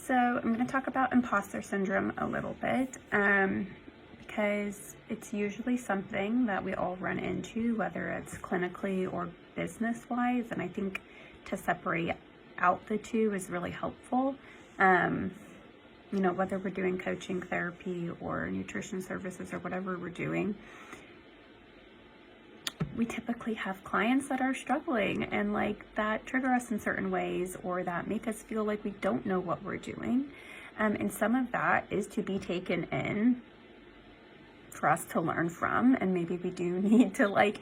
So I'm going to talk about imposter syndrome a little bit because it's usually something that we all run into, whether it's clinically or business-wise, and I think to separate out the two is really helpful. You know, whether we're doing coaching, therapy, or nutrition services or whatever we're doing, we typically have clients that are struggling and like that trigger us in certain ways or that make us feel like we don't know what we're doing. And some of that is to be taken in for us to learn from. And maybe we do need to like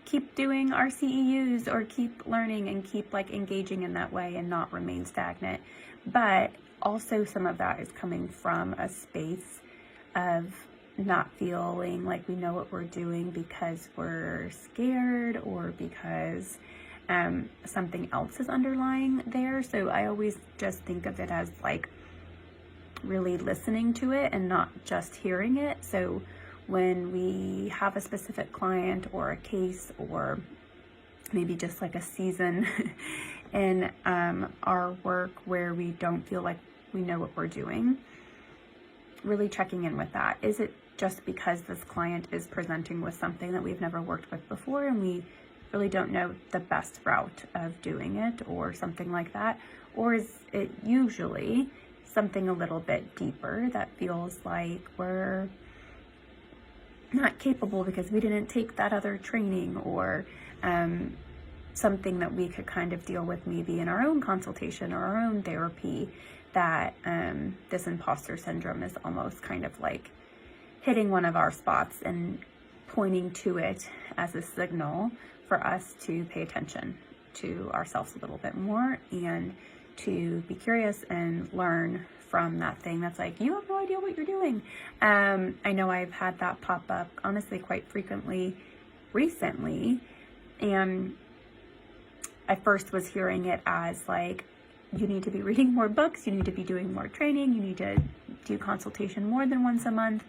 keep doing our CEUs or keep learning and keep like engaging in that way and not remain stagnant. But also some of that is coming from a space of not feeling like we know what we're doing because we're scared or because something else is underlying there. So I always just think of it as like really listening to it and not just hearing it. So when we have a specific client or a case or maybe just like a season in our work where we don't feel like we know what we're doing, really checking in with that. Is it just because this client is presenting with something that we've never worked with before and we really don't know the best route of doing it or something like that? Or is it usually something a little bit deeper that feels like we're not capable because we didn't take that other training, or something that we could kind of deal with maybe in our own consultation or our own therapy, that this imposter syndrome is almost kind of like hitting one of our spots and pointing to it as a signal for us to pay attention to ourselves a little bit more and to be curious and learn from that thing that's like, you have no idea what you're doing. I know I've had that pop up honestly quite frequently recently, and I first was hearing it as like, you need to be reading more books, you need to be doing more training, you need to do consultation more than once a month,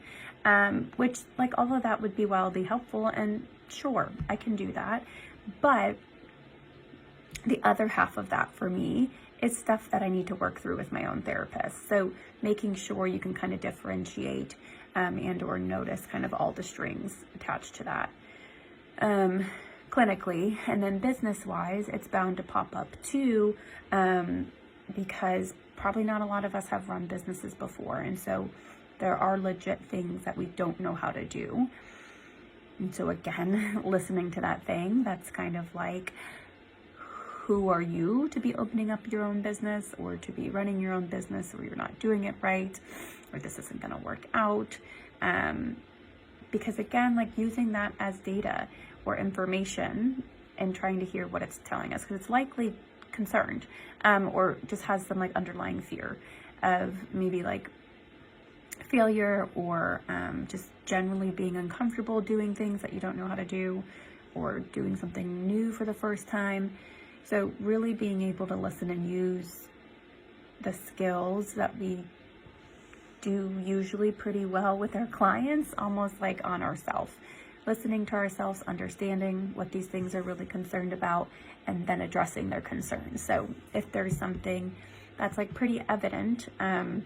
which like all of that would be wildly helpful, and sure, I can do that. But the other half of that for me is stuff that I need to work through with my own therapist. So making sure you can kind of differentiate and or notice kind of all the strings attached to that. Clinically, and then business-wise, it's bound to pop up too, because probably not a lot of us have run businesses before, and so there are legit things that we don't know how to do. And so again, listening to that thing, that's kind of like, who are you to be opening up your own business or to be running your own business, or you're not doing it right, or this isn't going to work out? Because again, like using that as data or information and trying to hear what it's telling us, because it's likely concerned or just has some like underlying fear of maybe like failure, or just generally being uncomfortable doing things that you don't know how to do, or doing something new for the first time. So really being able to listen and use the skills that we do usually pretty well with our clients, almost like on ourselves. Listening to ourselves, understanding what these things are really concerned about, and then addressing their concerns. So if there's something that's like pretty evident, I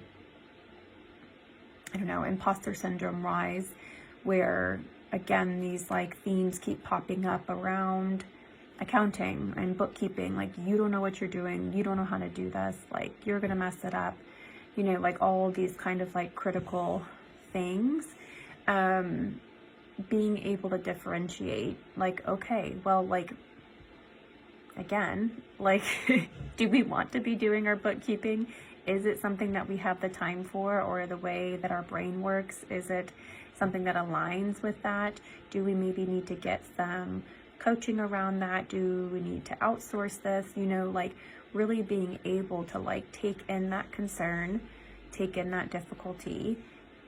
don't know, imposter syndrome rise, where again, these like themes keep popping up around accounting and bookkeeping, like you don't know what you're doing, you don't know how to do this, like you're gonna mess it up, you know, like all these kind of like critical things. Being able to differentiate, like, okay, well, like, again, like, do we want to be doing our bookkeeping? Is it something that we have the time for, or the way that our brain works? Is it something that aligns with that? Do we maybe need to get some coaching around that? Do we need to outsource this? You know, like really being able to like take in that concern, take in that difficulty,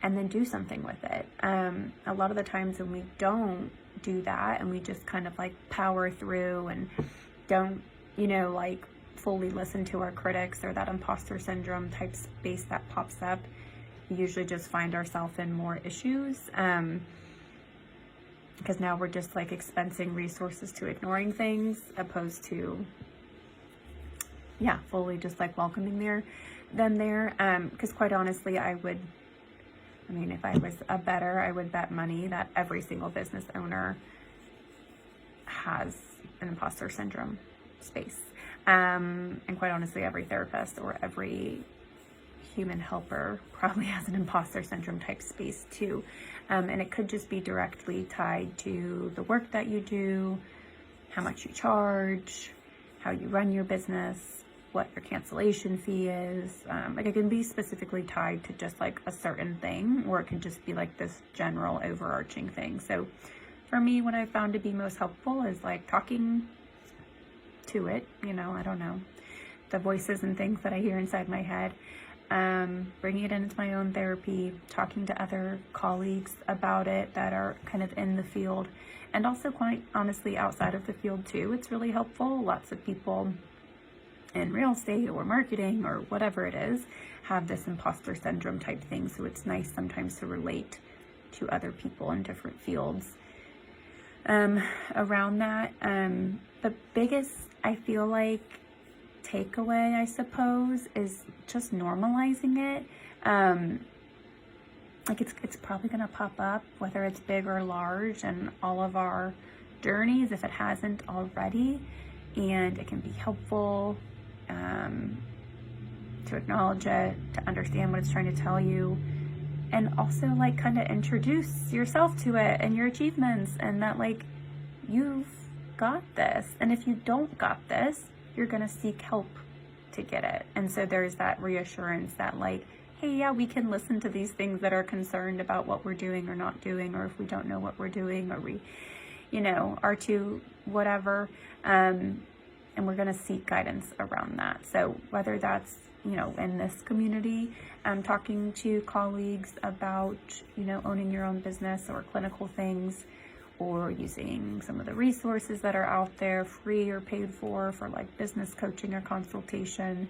and then do something with it. A lot of the times when we don't do that and we just kind of like power through and don't, you know, like fully listen to our critics, or that imposter syndrome type space that pops up, we usually just find ourselves in more issues. Because now we're just like expensing resources to ignoring things, opposed to fully just like welcoming them there. Because quite honestly, if I was a bettor, I would bet money that every single business owner has an imposter syndrome space. And quite honestly, every therapist or every human helper probably has an imposter syndrome type space too. And it could just be directly tied to the work that you do, how much you charge, how you run your business, what your cancellation fee is. Like it can be specifically tied to just like a certain thing, or it can just be like this general overarching thing. So for me, what I found to be most helpful is like talking to it, I don't know, the voices and things that I hear inside my head, bringing it into my own therapy, talking to other colleagues about it that are kind of in the field, and also quite honestly outside of the field too. It's really helpful. Lots of people in real estate or marketing or whatever it is have this imposter syndrome type thing. So it's nice sometimes to relate to other people in different fields around that. The biggest, I feel like, takeaway, I suppose, is just normalizing it. Like it's probably going to pop up, whether it's big or large, in all of our journeys, if it hasn't already. And it can be helpful to acknowledge it, to understand what it's trying to tell you, and also like kind of introduce yourself to it and your achievements, and that like you've got this. And if you don't got this, you're going to seek help to get it. And so there's that reassurance that like, hey, yeah, we can listen to these things that are concerned about what we're doing or not doing, or if we don't know what we're doing, or we, are too whatever. And we're going to seek guidance around that. So whether that's, in this community, talking to colleagues about, owning your own business or clinical things, or using some of the resources that are out there, free or paid for like business coaching or consultation.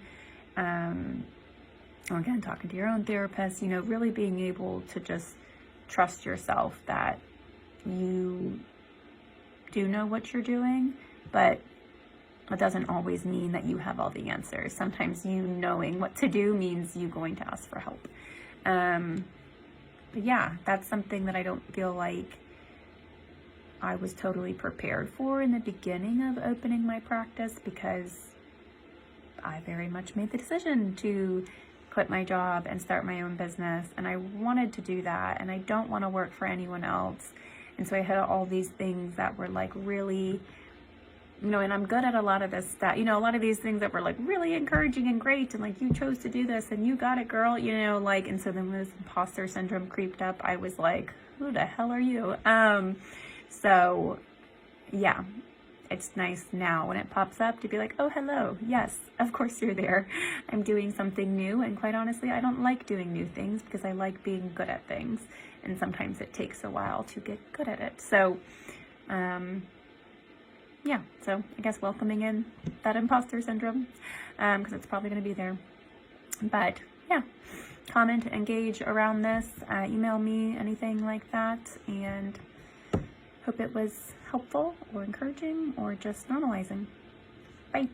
Or again, talking to your own therapist, really being able to just trust yourself that you do know what you're doing, but it doesn't always mean that you have all the answers. Sometimes you knowing what to do means you going to ask for help. But yeah, that's something that I don't feel like I was totally prepared for in the beginning of opening my practice, because I very much made the decision to quit my job and start my own business. And I wanted to do that, and I don't want to work for anyone else. And so I had all these things that were like really, and I'm good at a lot of this stuff, a lot of these things that were like really encouraging and great, and like, you chose to do this and you got it, girl, and so then when this imposter syndrome creeped up, I was like, who the hell are you? So yeah, it's nice now when it pops up to be like, oh, hello. Yes, of course you're there. I'm doing something new. And quite honestly, I don't like doing new things because I like being good at things. And sometimes it takes a while to get good at it. So, so I guess welcoming in that imposter syndrome, because it's probably going to be there. But yeah, comment, engage around this, email me, anything like that. And hope it was helpful or encouraging or just normalizing. Bye.